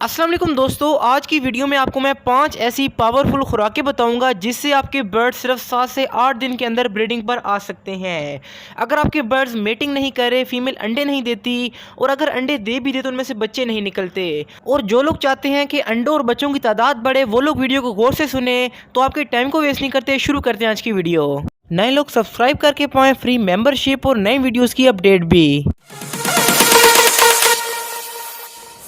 अस्सलाम वालेकुम दोस्तों, आज की वीडियो में आपको मैं 5 ऐसी पावरफुल खुराकें बताऊंगा जिससे आपके बर्ड्स सिर्फ 7 से 8 दिन के अंदर ब्रीडिंग पर आ सकते हैं। अगर आपके बर्ड्स मेटिंग नहीं कर रहे, फीमेल अंडे नहीं देती और अगर अंडे दे भी दे तो उनमें से बच्चे नहीं निकलते, और जो लोग चाहते हैं कि अंडों और बच्चों की तादाद बढ़े वो लोग वीडियो को गौर से सुने, तो आपके टाइम को वेस्ट नहीं करते, शुरू करते हैं आज की वीडियो। नए लोग सब्सक्राइब करके पाएँ फ्री मेंबरशिप और नई वीडियोज़ की अपडेट भी।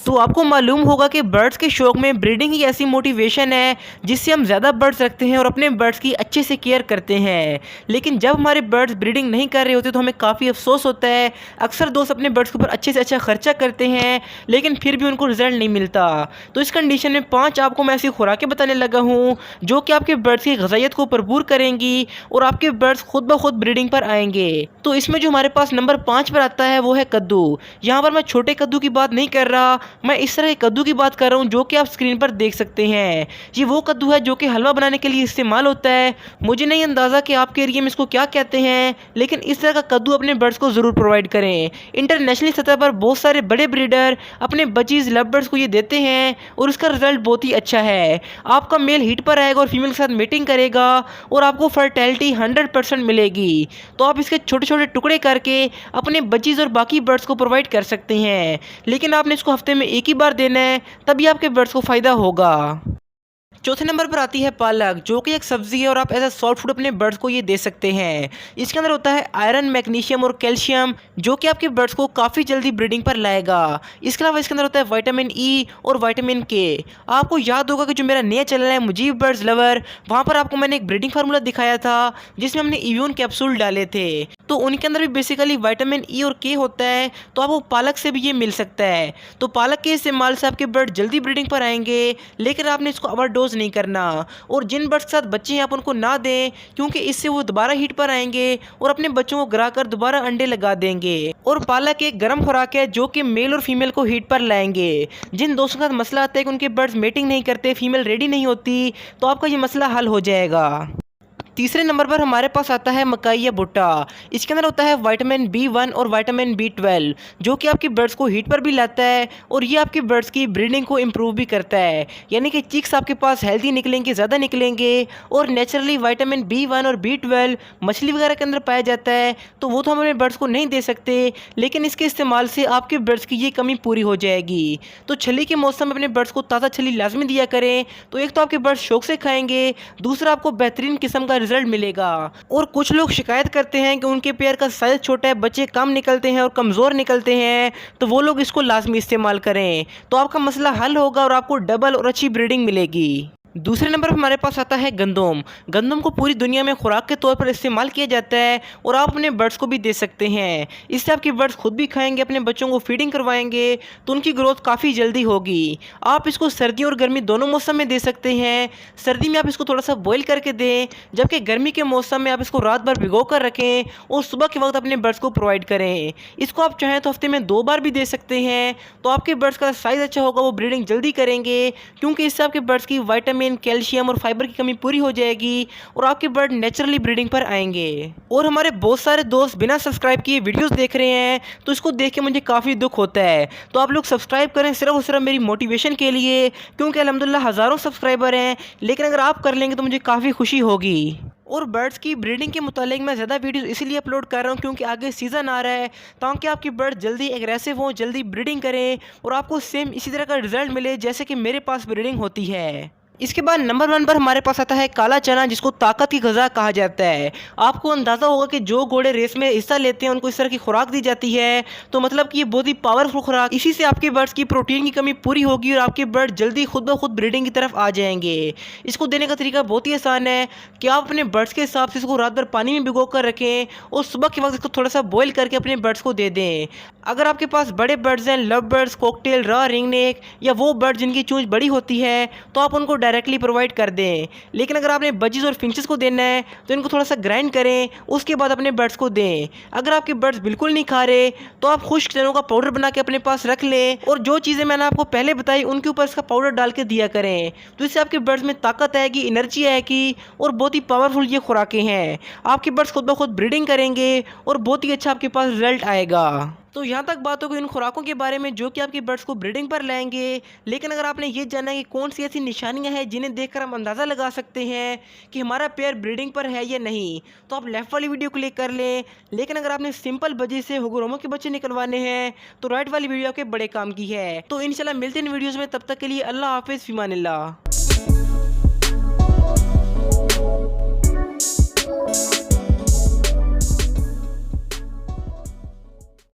तो आपको मालूम होगा कि बर्ड्स के शौक में ब्रीडिंग ही ऐसी मोटिवेशन है जिससे हम ज़्यादा बर्ड्स रखते हैं और अपने बर्ड्स की अच्छे से केयर करते हैं। लेकिन जब हमारे बर्ड्स ब्रीडिंग नहीं कर रहे होते तो हमें काफ़ी अफसोस होता है। अक्सर दोस्त अपने बर्ड्स के ऊपर अच्छे से अच्छा खर्चा करते हैं लेकिन फिर भी उनको रिजल्ट नहीं मिलता। तो इस कंडीशन में 5 आपको मैं ऐसी खुराकें बताने लगा हूँ जो कि आपके बर्ड्स की ग़िज़ाइयत को भरपूर करेंगी और आपके बर्ड्स खुद ब खुद ब्रीडिंग पर आएंगे। तो इसमें जो हमारे पास नंबर 5 पर आता है वो है कद्दू। यहाँ पर मैं छोटे कद्दू की बात नहीं कर रहा, मैं इस तरह के कद्दू की बात कर रहा हूँ जो कि आप स्क्रीन पर देख सकते हैं। ये वो कद्दू है जो कि हलवा बनाने के लिए इस्तेमाल होता है। मुझे नहीं अंदाज़ा कि आपके एरिया में इसको क्या कहते हैं, लेकिन इस तरह का कद्दू अपने बर्ड्स को ज़रूर प्रोवाइड करें। इंटरनेशनली सतह पर बहुत सारे बड़े ब्रीडर अपने बचीज़ लव बर्ड्स को ये देते हैं और उसका रिजल्ट बहुत ही अच्छा है। आपका मेल हीट पर आएगा और फीमेल के साथ मीटिंग करेगा और आपको फर्टिलिटी 100% मिलेगी। तो आप इसके छोटे छोटे टुकड़े करके अपने बचीज़ और बाकी बर्ड्स को प्रोवाइड कर सकते हैं, लेकिन आपने इसको हफ्ते में एक ही बार देना है, तभी आपके बर्ड्स को फ़ायदा होगा। चौथे नंबर पर आती है पालक, जो कि एक सब्जी है और आप एज अ सॉफ्ट फूड अपने बर्ड्स को ये दे सकते हैं। इसके अंदर होता है आयरन, मैग्नीशियम और कैल्शियम, जो कि आपके बर्ड्स को काफ़ी जल्दी ब्रीडिंग पर लाएगा। इसके अलावा इसके अंदर होता है विटामिन ई और विटामिन के। आपको याद होगा कि जो मेरा नया चैनल है मुजीब बर्ड्स लवर, वहाँ पर आपको मैंने एक ब्रीडिंग फार्मूला दिखाया था जिसमें हमने इम्यून कैप्सूल डाले थे। तो उनके अंदर भी बेसिकली विटामिन ई और के होता है, तो आपको पालक से भी ये मिल सकता है। तो पालक के इस्तेमाल से आपके बर्ड जल्दी ब्रीडिंग पर आएंगे, लेकिन आपने इसको ओवरडोज नहीं करना। और जिन बर्ड्स के साथ बच्चे हैं आप उनको ना दें, क्योंकि इससे वो दोबारा हीट पर आएंगे और अपने बच्चों को गिरा कर दोबारा अंडे लगा देंगे। और पालक एक गर्म खुराक है जो कि मेल और फीमेल को हीट पर लाएंगे। जिन दोस्तों के साथ मसला आता है कि उनके बर्ड्स मेटिंग नहीं करते, फीमेल रेडी नहीं होती, तो आपका ये मसला हल हो जाएगा। तीसरे नंबर पर हमारे पास आता है मकई या भुट्टा। इसके अंदर होता है विटामिन B1 और विटामिन B12, जो कि आपके बर्ड्स को हीट पर भी लाता है और ये आपके बर्ड्स की ब्रीडिंग को इम्प्रूव भी करता है। यानी कि चिक्स आपके पास हेल्दी निकलेंगे, ज़्यादा निकलेंगे। और नेचुरली विटामिन B1 और B12 मछली वगैरह के अंदर पाया जाता है, तो वो तो हम अपने बर्ड्स को नहीं दे सकते, लेकिन इसके इस्तेमाल से आपके बर्ड्स की ये कमी पूरी हो जाएगी। तो छली के मौसम में अपने बर्ड्स को ताज़ा छली लाजमी दिया करें, तो एक तो आपके बर्ड्स शौक से खाएंगे, दूसरा आपको बेहतरीन किस्म का रिजल्ट मिलेगा। और कुछ लोग शिकायत करते हैं कि उनके पेयर का साइज छोटा है, बच्चे कम निकलते हैं और कमज़ोर निकलते हैं, तो वो लोग इसको लाजमी इस्तेमाल करें, तो आपका मसला हल होगा और आपको डबल और अच्छी ब्रीडिंग मिलेगी। दूसरे नंबर पर हमारे पास आता है गंदम। गंदम को पूरी दुनिया में खुराक के तौर पर इस्तेमाल किया जाता है और आप अपने बर्ड्स को भी दे सकते हैं। इससे आपके बर्ड्स खुद भी खाएंगे, अपने बच्चों को फीडिंग करवाएंगे, तो उनकी ग्रोथ काफ़ी जल्दी होगी। आप इसको सर्दी और गर्मी दोनों मौसम में दे सकते हैं। सर्दी में आप इसको थोड़ा सा बॉईल करके दें, जबकि गर्मी के मौसम में आप इसको रात भर भिगो कर रखें और सुबह के वक्त अपने बर्ड्स को प्रोवाइड करें। इसको आप चाहें तो हफ्ते में 2 बार भी दे सकते हैं, तो आपके बर्ड्स का साइज़ अच्छा होगा, वो ब्रीडिंग जल्दी करेंगे, क्योंकि इससे आपके बर्ड्स की विटामिन, कैल्शियम और फाइबर की कमी पूरी हो जाएगी और आपके बर्ड नेचुरली ब्रीडिंग पर आएंगे। और हमारे बहुत सारे दोस्त बिना सब्सक्राइब किए वीडियोस देख रहे हैं, तो इसको देख के मुझे काफ़ी दुख होता है। तो आप लोग सब्सक्राइब करें सिर्फ और सिर्फ मेरी मोटिवेशन के लिए, क्योंकि अल्हम्दुलिल्लाह हज़ारों सब्सक्राइबर हैं, लेकिन अगर आप कर लेंगे तो मुझे काफ़ी खुशी होगी। और बर्ड्स की ब्रीडिंग के मुतालिक मैं ज़्यादा वीडियोस इसीलिए अपलोड कर रहा हूँ क्योंकि आगे सीज़न आ रहा है, ताकि आपकी बर्ड जल्दी एग्रेसिव हों, जल्दी ब्रीडिंग करें और आपको सेम इसी तरह का रिजल्ट मिले जैसे कि मेरे पास ब्रीडिंग होती है। इसके बाद नंबर 1 पर हमारे पास आता है काला चना, जिसको ताकत की ग़िज़ा कहा जाता है। आपको अंदाज़ा होगा कि जो घोड़े रेस में हिस्सा लेते हैं उनको इस तरह की खुराक दी जाती है, तो मतलब कि ये बहुत ही पावरफुल खुराक, इसी से आपके बर्ड्स की प्रोटीन की कमी पूरी होगी और आपके बर्ड जल्दी खुद ब खुद ब्रीडिंग की तरफ आ जाएंगे। इसको देने का तरीका बहुत ही आसान है कि आप अपने बर्ड्स के हिसाब से इसको रात भर पानी में भिगो कर रखें और सुबह के वक्त इसको थोड़ा सा बॉयल करके अपने बर्ड्स को दे दें। अगर आपके पास बड़े बर्ड्स हैं, love birds, cocktail, raw ringneck या वो बर्ड जिनकी चोंच बड़ी होती है, तो आप उनको डायरेक्टली प्रोवाइड कर दें। लेकिन अगर आपने बजीज और फिंचेस को देना है तो इनको थोड़ा सा ग्राइंड करें, उसके बाद अपने बर्ड्स को दें। अगर आपके बर्ड्स बिल्कुल नहीं खा रहे तो आप खुश्क चनों का पाउडर बना के अपने पास रख लें और जो चीज़ें मैंने आपको पहले बताई उनके ऊपर इसका पाउडर डाल के दिया करें, तो इससे आपके बर्ड्स में ताकत आएगी, एनर्जी आएगी और बहुत ही पावरफुल ये खुराकें हैं। आपके बर्ड्स खुद ब खुद ब्रीडिंग करेंगे और बहुत ही अच्छा आपके पास रिजल्ट आएगा। तो यहाँ तक बात हो गई उन खुराकों के बारे में जो कि आपकी बर्ड्स को ब्रीडिंग पर लाएंगे। लेकिन अगर आपने ये जाना है कि कौन सी ऐसी निशानियाँ हैं जिन्हें देखकर हम अंदाज़ा लगा सकते हैं कि हमारा पेयर ब्रीडिंग पर है या नहीं, तो आप लेफ्ट वाली वीडियो क्लिक कर लें। लेकिन अगर आपने सिंपल वजह से हुगुरोमो के बच्चे निकलवाने हैं तो राइट वाली वीडियो आपके बड़े काम की है। तो इंशाल्लाह मिलते हैं वीडियोज़ में, तब तक के लिए अल्लाह हाफिज़, फ़िमानिल्लाह।